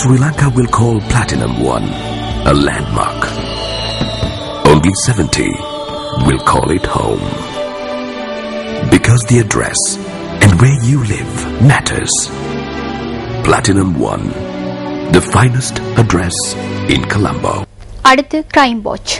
Sri Lanka will call Platinum One a landmark. Only 70 will call it home. Because the address and where you live matters. Platinum One, the finest address in Colombo. அடுத்து crime watch.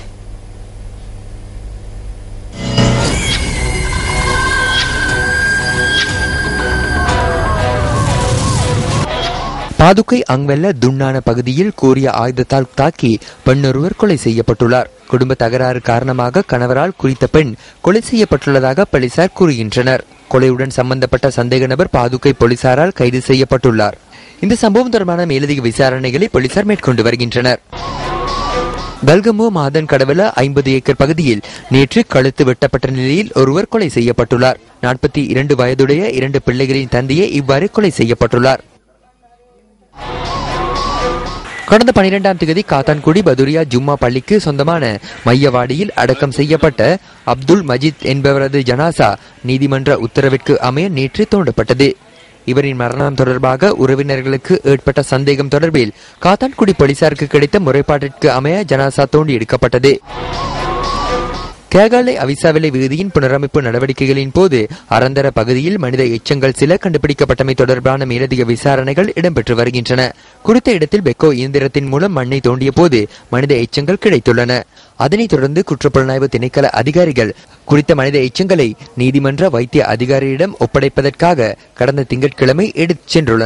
பாதுகை அங்வெல்ல துண்ணான பகுதியில் கூறிய ஆயுதத்தால் தாக்கி பெண்ணொருவர் கொலை செய்யப்பட்டுள்ளார். குடும்ப தகராறு காரணமாக கணவரால் குறித்த பெண் கொலை செய்யப்பட்டுள்ளதாக போலீசார் கூறுகின்றனர். கொலையுடன் சம்பந்தப்பட்ட சந்தேக நபர் பாதுகை போலீசாரால் கைது செய்யப்பட்டுள்ளார். இந்த சம்பவம் தொடர்பான மேலதிக விசாரணைகளை போலீசார் மேற்கொண்டு வருகின்றனர். கல்கமோ மாதன் கடவுள 50 ஏக்கர் பகுதியில் நேற்று கழுத்து வெட்டப்பட்ட நிலையில் ஒருவர் கொலை செய்யப்பட்டுள்ளார். 42 வயதுடைய 2 பிள்ளைகளின் தந்தையே இவ்வாறு கொலை செய்யப்பட்டுள்ளார். கடந்த 12ஆம் தேதி காத்தான்குடி பதுரியா ஜும்மா பள்ளிக்கு சொந்தமான மையவாடியில் அடக்கம் செய்யப்பட்ட அப்துல் மஜீத் என்பவரது ஜனாசா நீதிமன்ற உத்தரவிற்கு அமைய நேற்று தோண்டப்பட்டது. இவரின் மரணம் தொடர்பாக உறவினர்களுக்கு ஏற்பட்ட சந்தேகம் தொடர்பில் காத்தான்குடி போலீசாருக்கு கிடைத்த முறைப்பாட்டிற்கு அமைய ஜனாசா தோண்டி எடுக்கப்பட்டது. கேகாலை அவிசாவிலை வீதியின் புனரமைப்பு நடவடிக்கைகளின் போது அரந்தர பகுதியில் மனித எச்சங்கள் சில கண்டுபிடிக்கப்பட்டமை தொடர்பான மேலதிக விசாரணைகள் இடம்பெற்று வருகின்றன. குறித்த இடத்தில் பெக்கோ இயந்திரத்தின் மூலம் மண்ணை தோண்டிய போது மனித எச்சங்கள் கிடைத்துள்ளன. அதனைத் தொடர்ந்து குற்றப்புலனாய்வு திணைக்கள அதிகாரிகள் குறித்த மனித எச்சங்களை நீதிமன்ற வைத்திய அதிகாரியிடம் ஒப்படைப்பதற்காக கடந்த திங்கட்கிழமை எடுத்துச் சென்றுள்ளனர்.